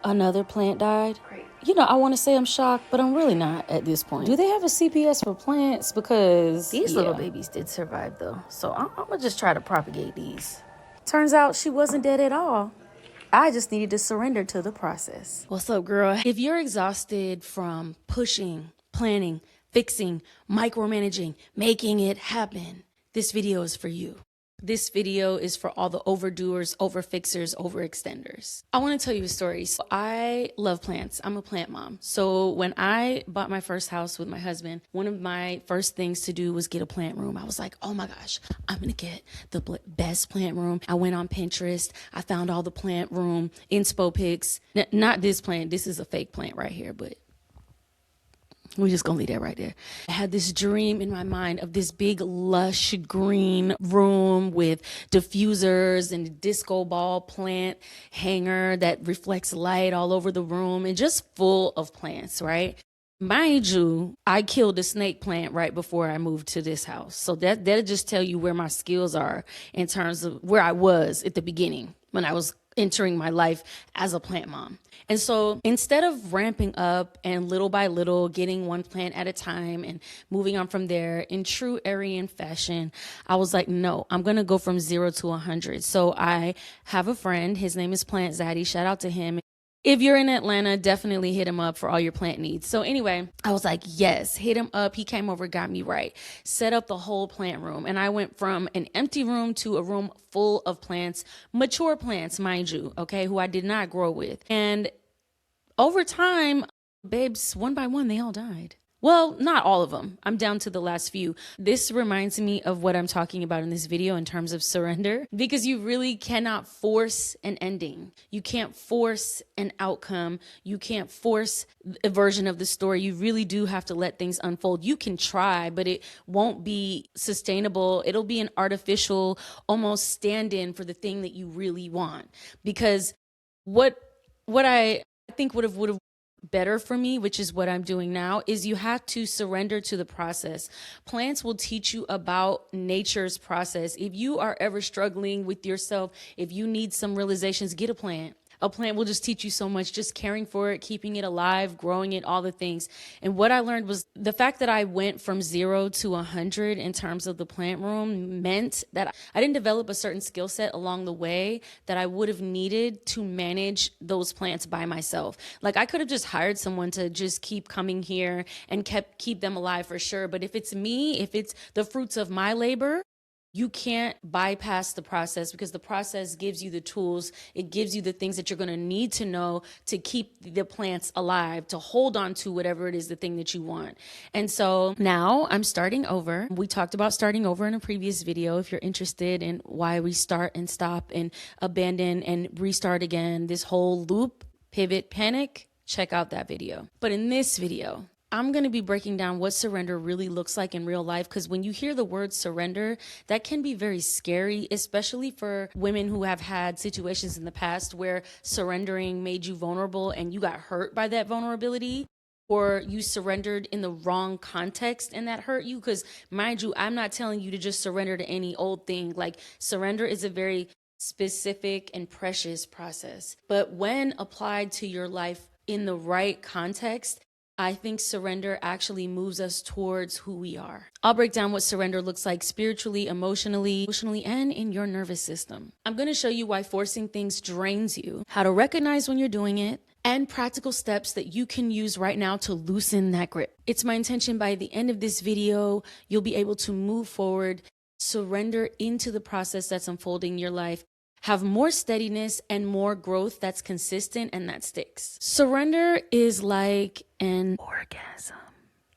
Another plant died? Right. I want to say I'm shocked, but I'm really not at this point. Do they have a CPS for plants? Because These little babies did survive, though. So I'm going to just try to propagate these. Turns out she wasn't dead at all. I just needed to surrender to the process. What's up, girl? If you're exhausted from pushing, planning, fixing, micromanaging, making it happen, this video is for you. This video is for all the overdoers, overfixers, overextenders. I want to tell you a story. So I love plants. I'm a plant mom. So when I bought my first house with my husband, one of my first things to do was get a plant room. I was like, oh my gosh, I'm going to get the best plant room. I went on Pinterest. I found all the plant room inspo pics. Not this plant. This is a fake plant right here, but we're just gonna leave that right there. I had this dream in my mind of this big lush green room with diffusers and a disco ball plant hanger that reflects light all over the room and just full of plants, right? Mind you, I killed a snake plant right before I moved to this house. So that'll just tell you where my skills are in terms of where I was at the beginning when I was entering my life as a plant mom. And so instead of ramping up and little by little getting one plant at a time and moving on from there in true Aryan fashion, I was like, no, I'm going to go from 0 to 100. So I have a friend, his name is Plant Zaddy. Shout out to him. If you're in Atlanta, definitely hit him up for all your plant needs. So anyway, I was like, yes, hit him up. He came over, got me right, set up the whole plant room. And I went from an empty room to a room full of plants, mature plants, mind you, okay, who I did not grow with. And over time, babes, one by one, they all died. Well, not all of them. I'm down to the last few. This reminds me of what I'm talking about in this video in terms of surrender, because you really cannot force an ending. You can't force an outcome. You can't force a version of the story. You really do have to let things unfold. You can try, but it won't be sustainable. It'll be an artificial, almost stand-in for the thing that you really want. Because what I think would have better for me, which is what I'm doing now, is you have to surrender to the process. Plants will teach you about nature's process. If you are ever struggling with yourself, if you need some realizations, get a plant. A plant will just teach you so much, just caring for it, keeping it alive, growing it, all the things. And what I learned was the fact that I went from 0 to 100 in terms of the plant room meant that I didn't develop a certain skill set along the way that I would have needed to manage those plants by myself. Like I could have just hired someone to just keep coming here and keep them alive for sure. But if it's me, if it's the fruits of my labor, you can't bypass the process, because the process gives you the tools. It gives you the things that you're going to need to know to keep the plants alive, to hold on to whatever it is, the thing that you want. And so now I'm starting over. We talked about starting over in a previous video. If you're interested in why we start and stop and abandon and restart again, this whole loop, pivot, panic, check out that video. But in this video, I'm going to be breaking down what surrender really looks like in real life, because when you hear the word surrender, that can be very scary, especially for women who have had situations in the past where surrendering made you vulnerable and you got hurt by that vulnerability, or you surrendered in the wrong context and that hurt you. Because mind you, I'm not telling you to just surrender to any old thing. Like, surrender is a very specific and precious process. But when applied to your life in the right context, I think surrender actually moves us towards who we are. I'll break down what surrender looks like spiritually, emotionally, and in your nervous system. I'm going to show you why forcing things drains you, how to recognize when you're doing it, and practical steps that you can use right now to loosen that grip. It's my intention by the end of this video, you'll be able to move forward, surrender into the process that's unfolding in your life, have more steadiness and more growth that's consistent and that sticks. Surrender is like an orgasm.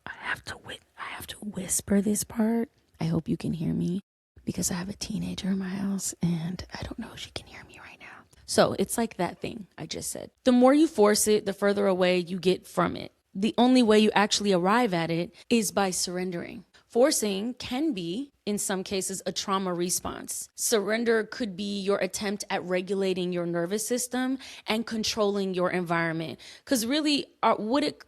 I have to whisper this part. I hope you can hear me, because I have a teenager in my house and I don't know if she can hear me right now. So it's like that thing I just said. The more you force it, the further away you get from it. The only way you actually arrive at it is by surrendering. Forcing can be, in some cases, a trauma response. Surrender could be your attempt at regulating your nervous system and controlling your environment. Because really,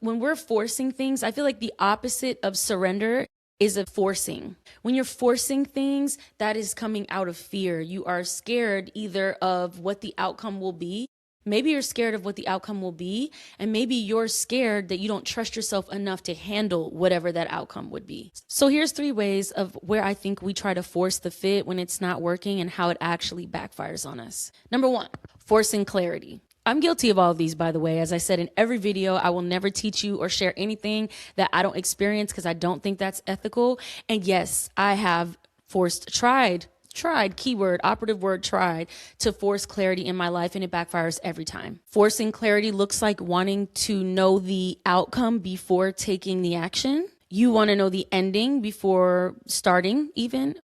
when we're forcing things, I feel like the opposite of surrender is a forcing. When you're forcing things, that is coming out of fear. You are scared either of what the outcome will be, Maybe you're scared of what the outcome will be, and maybe you're scared that you don't trust yourself enough to handle whatever that outcome would be. So here's 3 ways of where I think we try to force the fit when it's not working and how it actually backfires on us. Number 1, forcing clarity. I'm guilty of all of these, by the way. As I said in every video, I will never teach you or share anything that I don't experience because I don't think that's ethical. And yes, I have tried, keyword, operative word, tried to force clarity in my life, and it backfires every time. Forcing clarity looks like wanting to know the outcome before taking the action. You want to know the ending before starting even.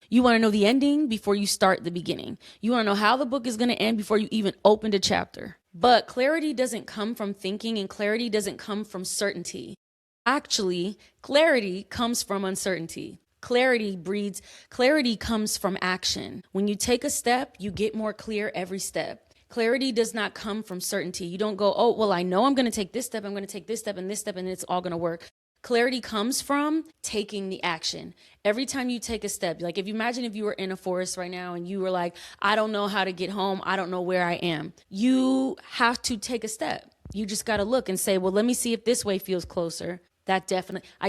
You want to know the ending before you start the beginning. You want to know how the book is going to end before you even opened a chapter. But clarity doesn't come from thinking, and clarity doesn't come from certainty. Actually, clarity comes from uncertainty. Clarity comes from action. When you take a step, you get more clear every step. Clarity does not come from certainty. You don't go, oh, well, I know I'm going to take this step, I'm going to take this step, and it's all going to work. Clarity comes from taking the action. Every time you take a step, like if you were in a forest right now and you were like, I don't know how to get home, I don't know where I am. You have to take a step. You just got to look and say, well, let me see if this way feels closer. I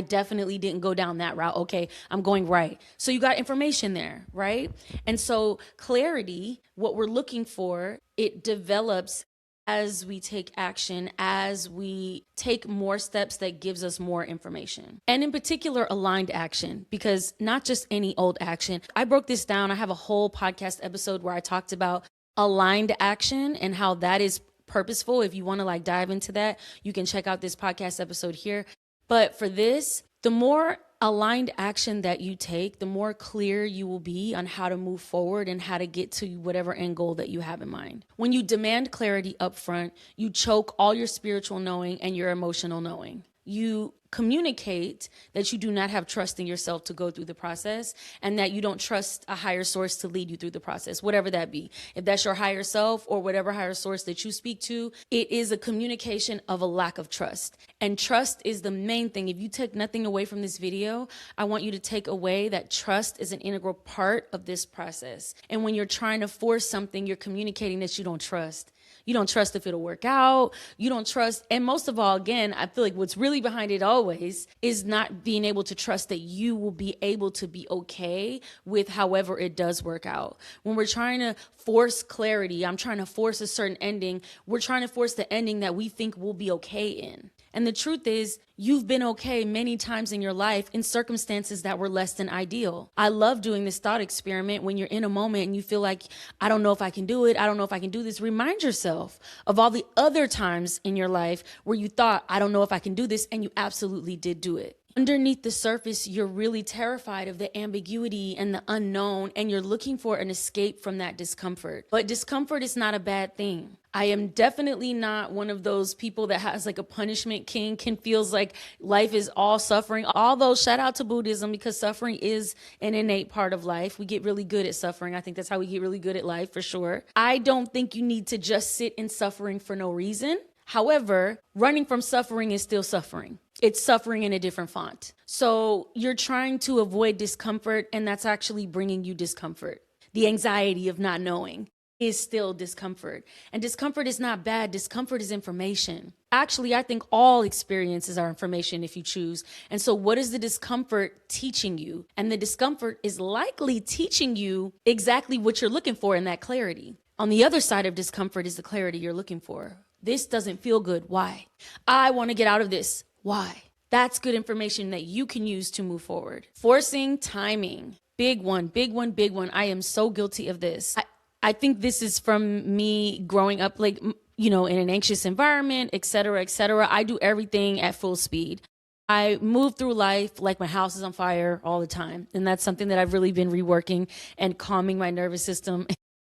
definitely didn't go down that route. Okay, I'm going right. So you got information there, right? And so clarity, what we're looking for, it develops as we take action, as we take more steps that gives us more information. And in particular, aligned action, because not just any old action. I broke this down. I have a whole podcast episode where I talked about aligned action and how that is purposeful. If you want to dive into that, you can check out this podcast episode here. But for this, the more aligned action that you take, the more clear you will be on how to move forward and how to get to whatever end goal that you have in mind. When you demand clarity up front, you choke all your spiritual knowing and your emotional knowing. You communicate that you do not have trust in yourself to go through the process, and that you don't trust a higher source to lead you through the process, whatever that be. If that's your higher self or whatever higher source that you speak to, it is a communication of a lack of trust. And trust is the main thing. If you take nothing away from this video, I want you to take away that trust is an integral part of this process. And when you're trying to force something, you're communicating that you don't trust. You don't trust if it'll work out. You don't trust. And most of all, again, I feel like what's really behind it always is not being able to trust that you will be able to be okay with however it does work out. When we're trying to force clarity, I'm trying to force a certain ending. We're trying to force the ending that we think we'll be okay in. And the truth is, you've been okay many times in your life in circumstances that were less than ideal. I love doing this thought experiment when you're in a moment and you feel like, I don't know if I can do it. I don't know if I can do this. Remind yourself of all the other times in your life where you thought, I don't know if I can do this, and you absolutely did do it. Underneath the surface, you're really terrified of the ambiguity and the unknown, and you're looking for an escape from that discomfort. But discomfort is not a bad thing. I am definitely not one of those people that has a punishment kink and feels like life is all suffering. Although, shout out to Buddhism, because suffering is an innate part of life. We get really good at suffering. I think that's how we get really good at life, for sure. I don't think you need to just sit in suffering for no reason. However, running from suffering is still suffering. It's suffering in a different font. So you're trying to avoid discomfort, and that's actually bringing you discomfort. The anxiety of not knowing is still discomfort. And discomfort is not bad. Discomfort is information. Actually, I think all experiences are information if you choose. And so what is the discomfort teaching you? And the discomfort is likely teaching you exactly what you're looking for in that clarity. On the other side of discomfort is the clarity you're looking for. This doesn't feel good. Why? I want to get out of this. Why? That's good information that you can use to move forward. Forcing timing. Big one, big one, big one. I am so guilty of this. I think this is from me growing up, in an anxious environment, et cetera, et cetera. I do everything at full speed. I move through life like my house is on fire all the time. And that's something that I've really been reworking and calming my nervous system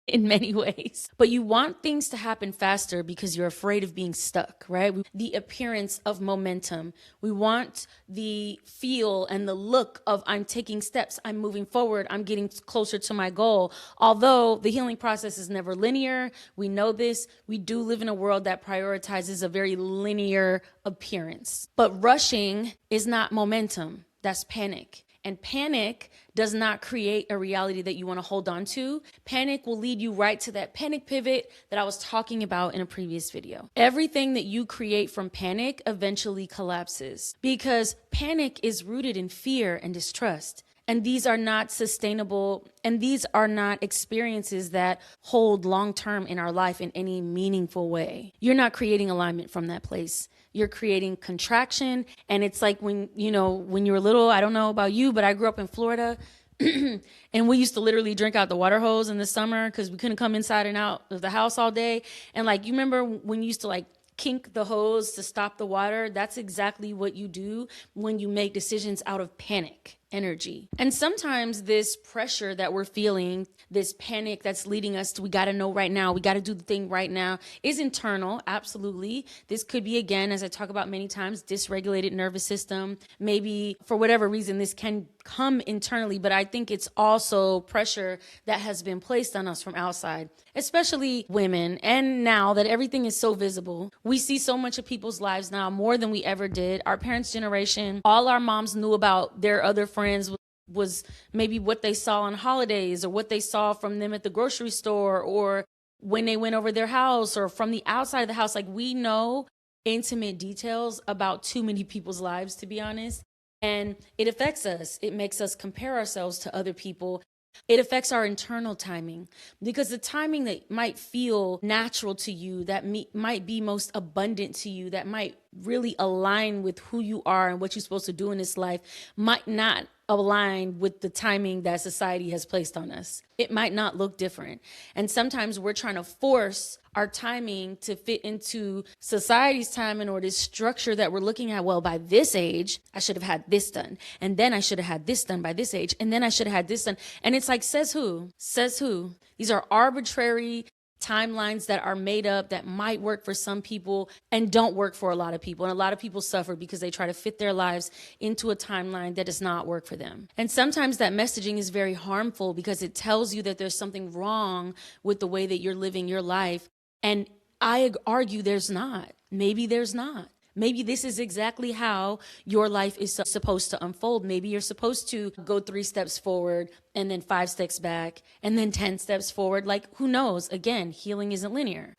in many ways. But you want things to happen faster because you're afraid of being stuck, right? The appearance of momentum. We want the feel and the look of I'm taking steps, I'm moving forward, I'm getting closer to my goal. Although the healing process is never linear, we know this. We do live in a world that prioritizes a very linear appearance. But rushing is not momentum, that's panic. And panic does not create a reality that you want to hold on to. Panic will lead you right to that panic pivot that I was talking about in a previous video. Everything that you create from panic eventually collapses because panic is rooted in fear and distrust. And these are not sustainable, and these are not experiences that hold long term in our life in any meaningful way. You're not creating alignment from that place. You're creating contraction. And it's like when you were little, I don't know about you, but I grew up in Florida. And we used to literally drink out the water hose in the summer because we couldn't come inside and out of the house all day. And like, you remember when you used to like kink the hose to stop the water? That's exactly what you do when you make decisions out of panic energy. And sometimes this pressure that we're feeling, this panic that's leading us to, we got to know right now, we got to do the thing right now, is internal. Absolutely. This could be, again, as I talk about many times, dysregulated nervous system. Maybe for whatever reason, this can come internally, but I think it's also pressure that has been placed on us from outside, especially women. And now that everything is so visible, we see so much of people's lives now, more than we ever did. Our parents' generation, all our moms knew about their other friends was maybe what they saw on holidays or what they saw from them at the grocery store or when they went over their house or from the outside of the house. Like, we know intimate details about too many people's lives, to be honest. And it affects us. It makes us compare ourselves to other people. It affects our internal timing, because the timing that might feel natural to you, that might be most abundant to you, that might really align with who you are and what you're supposed to do in this life, might not align with the timing that society has placed on us. It might not look different. And sometimes we're trying to force our timing to fit into society's timing or this structure that we're looking at. Well, by this age, I should have had this done. And then I should have had this done by this age. And then I should have had this done. And it's like, says who? Says who? These are arbitrary timelines that are made up that might work for some people and don't work for a lot of people. And a lot of people suffer because they try to fit their lives into a timeline that does not work for them. And sometimes that messaging is very harmful because it tells you that there's something wrong with the way that you're living your life. And I argue there's not. Maybe there's not. Maybe this is exactly how your life is supposed to unfold. Maybe you're supposed to go 3 steps forward and then 5 steps back and then 10 steps forward. Like, who knows? Again, healing isn't linear.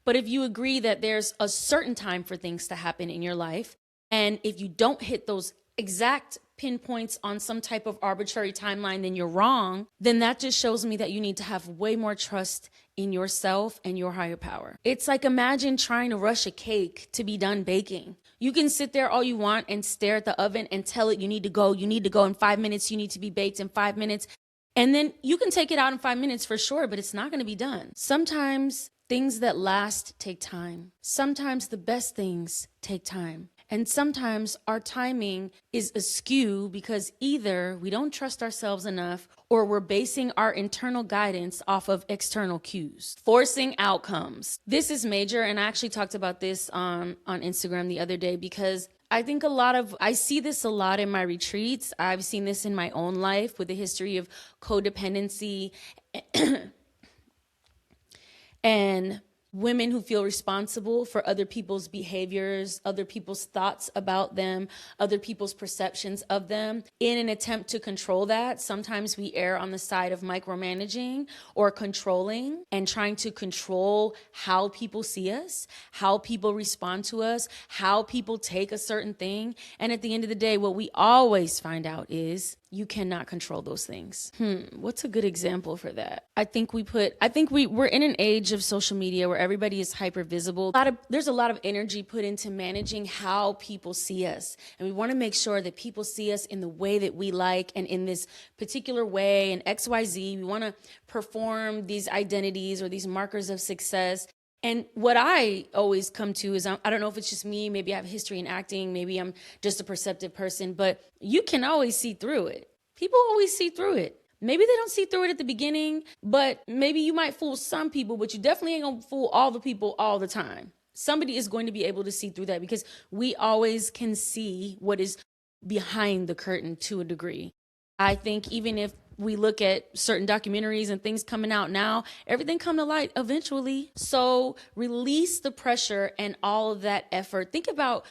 But if you agree that there's a certain time for things to happen in your life, and if you don't hit those exact pinpoints on some type of arbitrary timeline, then you're wrong, then that just shows me that you need to have way more trust in yourself and your higher power. It's like, imagine trying to rush a cake to be done baking. You can sit there all you want and stare at the oven and tell it you need to go in 5 minutes, you need to be baked in 5 minutes. And then you can take it out in 5 minutes for sure, but it's not going to be done. Sometimes things that last take time. Sometimes the best things take time. And sometimes our timing is askew because either we don't trust ourselves enough or we're basing our internal guidance off of external cues, forcing outcomes. This is major. And I actually talked about this on Instagram the other day because I think I see this a lot in my retreats. I've seen this in my own life with a history of codependency and women who feel responsible for other people's behaviors, other people's thoughts about them, other people's perceptions of them. In an attempt to control that, sometimes we err on the side of micromanaging or controlling and trying to control how people see us, how people respond to us, how people take a certain thing. And at the end of the day, what we always find out is you cannot control those things. What's a good example for that? I think we're in an age of social media where everybody is hyper visible. There's a lot of energy put into managing how people see us. And we want to make sure that people see us in the way that we like and in this particular way and XYZ. We want to perform these identities or these markers of success. And what I always come to is, I don't know if it's just me, maybe I have a history in acting, maybe I'm just a perceptive person, but you can always see through it. People always see through it. Maybe they don't see through it at the beginning, but maybe you might fool some people, but you definitely ain't gonna fool all the people all the time. Somebody is going to be able to see through that because we always can see what is behind the curtain to a degree. I think even if we look at certain documentaries and things coming out now, everything come to light eventually. So release the pressure and all of that effort. Think about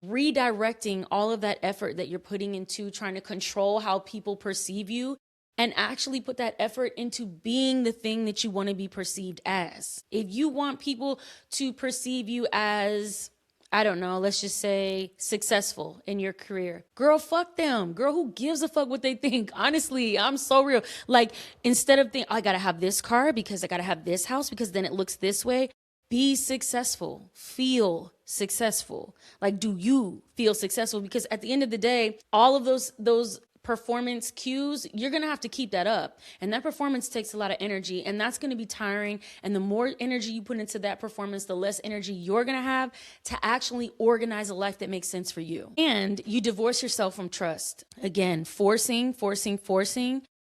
redirecting all of that effort that you're putting into trying to control how people perceive you, and actually put that effort into being the thing that you want to be perceived as. If you want people to perceive you as, I don't know, let's just say successful in your career, girl, fuck them. Girl, who gives a fuck what they think? Honestly, I'm so real. Like, instead of thinking, I gotta have this car because I gotta have this house because then it looks this way, be successful, feel successful. Like, do you feel successful? Because at the end of the day, all of those performance cues, you're going to have to keep that up. And that performance takes a lot of energy, and that's going to be tiring. And the more energy you put into that performance, the less energy you're going to have to actually organize a life that makes sense for you. And you divorce yourself from trust. Again, forcing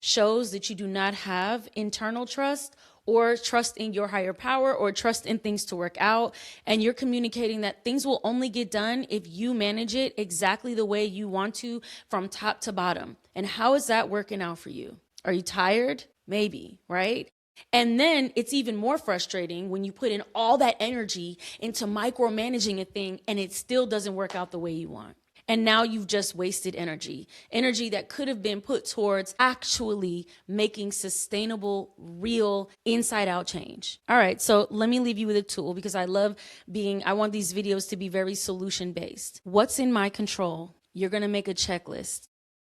shows that you do not have internal trust or trust in your higher power or trust in things to work out. And you're communicating that things will only get done if you manage it exactly the way you want to from top to bottom. And how is that working out for you? Are you tired? Maybe, right? And then it's even more frustrating when you put in all that energy into micromanaging a thing and it still doesn't work out the way you want. And now you've just wasted energy that could have been put towards actually making sustainable, real, inside out change. All right, so let me leave you with a tool because I want these videos to be very solution based. What's in my control? You're gonna make a checklist.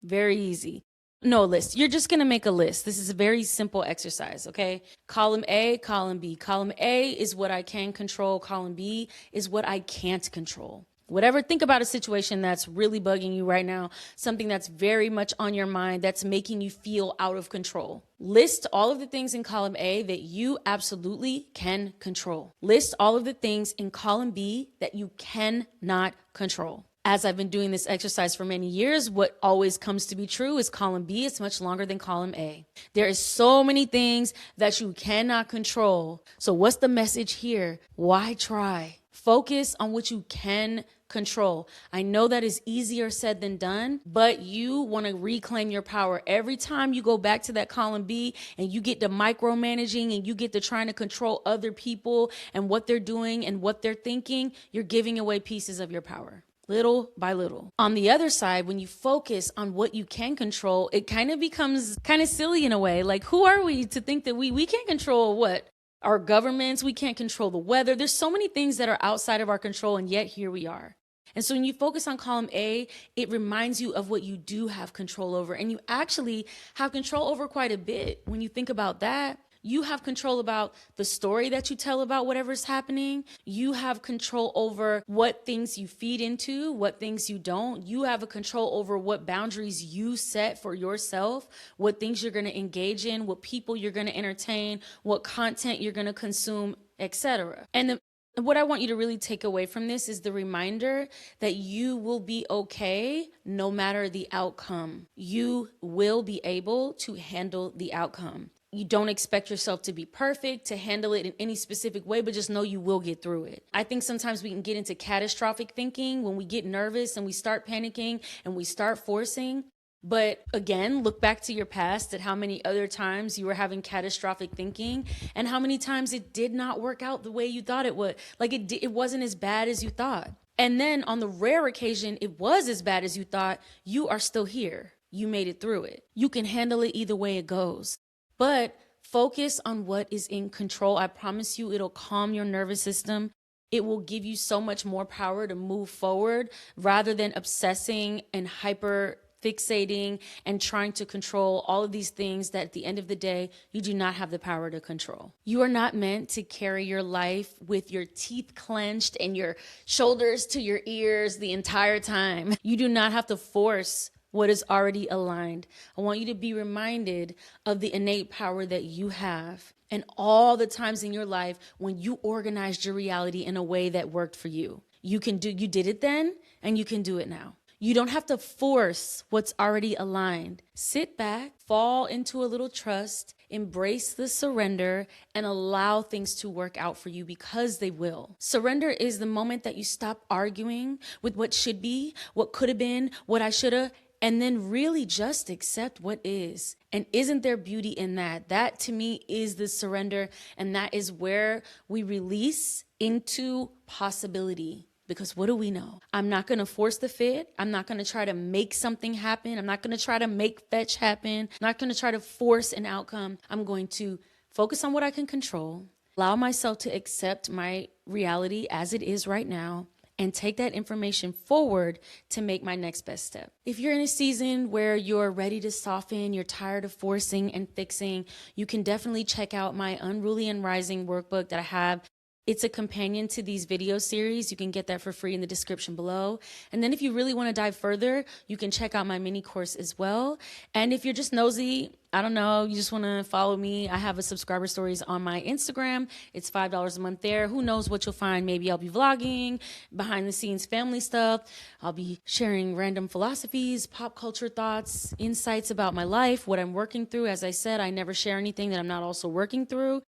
Very easy. No list. You're just gonna make a list. This is a very simple exercise, okay? Column A, column B. Column A is what I can control. Column B is what I can't control. Whatever, think about a situation that's really bugging you right now, something that's very much on your mind, that's making you feel out of control. List all of the things in column A that you absolutely can control. List all of the things in column B that you cannot control. As I've been doing this exercise for many years, what always comes to be true is column B is much longer than column A. There is so many things that you cannot control. So what's the message here? Why try? Focus on what you can control. I know that is easier said than done, but you want to reclaim your power. Every time you go back to that column B and you get to micromanaging and you get to trying to control other people and what they're doing and what they're thinking, you're giving away pieces of your power. Little by little. On the other side, when you focus on what you can control, it kind of becomes kind of silly in a way. Like, who are we to think that we can't control what? Our governments, we can't control the weather. There's so many things that are outside of our control, and yet here we are. And so when you focus on column A, it reminds you of what you do have control over. And you actually have control over quite a bit. When you think about that, you have control about the story that you tell about whatever's happening. You have control over what things you feed into, what things you don't. You have a control over what boundaries you set for yourself, what things you're going to engage in, what people you're going to entertain, what content you're going to consume, etc. And what I want you to really take away from this is the reminder that you will be okay no matter the outcome. You will be able to handle the outcome. You don't expect yourself to be perfect, to handle it in any specific way, but just know you will get through it. I think sometimes we can get into catastrophic thinking when we get nervous and we start panicking and we start forcing. But again, look back to your past at how many other times you were having catastrophic thinking and how many times it did not work out the way you thought it would. Like it wasn't as bad as you thought. And then on the rare occasion it was as bad as you thought, you are still here. You made it through it. You can handle it either way it goes. But focus on what is in control. I promise you it'll calm your nervous system. It will give you so much more power to move forward rather than obsessing and hyper fixating and trying to control all of these things that at the end of the day, you do not have the power to control. You are not meant to carry your life with your teeth clenched and your shoulders to your ears the entire time. You do not have to force what is already aligned. I want you to be reminded of the innate power that you have and all the times in your life when you organized your reality in a way that worked for you. You did it then and you can do it now. You don't have to force what's already aligned. Sit back, fall into a little trust, embrace the surrender, and allow things to work out for you because they will. Surrender is the moment that you stop arguing with what should be, what could have been, what I should have, and then really just accept what is. And isn't there beauty in that? That to me is the surrender, and that is where we release into possibility. Because what do we know? I'm not going to force the fit. I'm not going to try to make something happen. I'm not going to try to make fetch happen. I'm not going to try to force an outcome. I'm going to focus on what I can control, allow myself to accept my reality as it is right now, and take that information forward to make my next best step. If you're in a season where you're ready to soften, you're tired of forcing and fixing, you can definitely check out my Unruly and Rising workbook that I have. It's a companion to these video series. You can get that for free in the description below. And then if you really want to dive further, you can check out my mini course as well. And if you're just nosy, I don't know, you just want to follow me, I have a subscriber stories on my Instagram. It's $5 a month there. Who knows what you'll find? Maybe I'll be vlogging, behind the scenes family stuff. I'll be sharing random philosophies, pop culture thoughts, insights about my life, what I'm working through. As I said, I never share anything that I'm not also working through.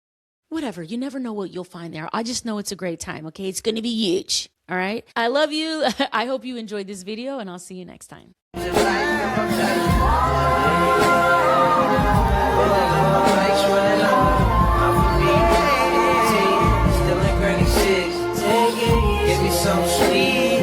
Whatever, you never know what you'll find there. I just know it's a great time, okay? It's going to be huge, all right? I love you. I hope you enjoyed this video, and I'll see you next time. Give me some sweet.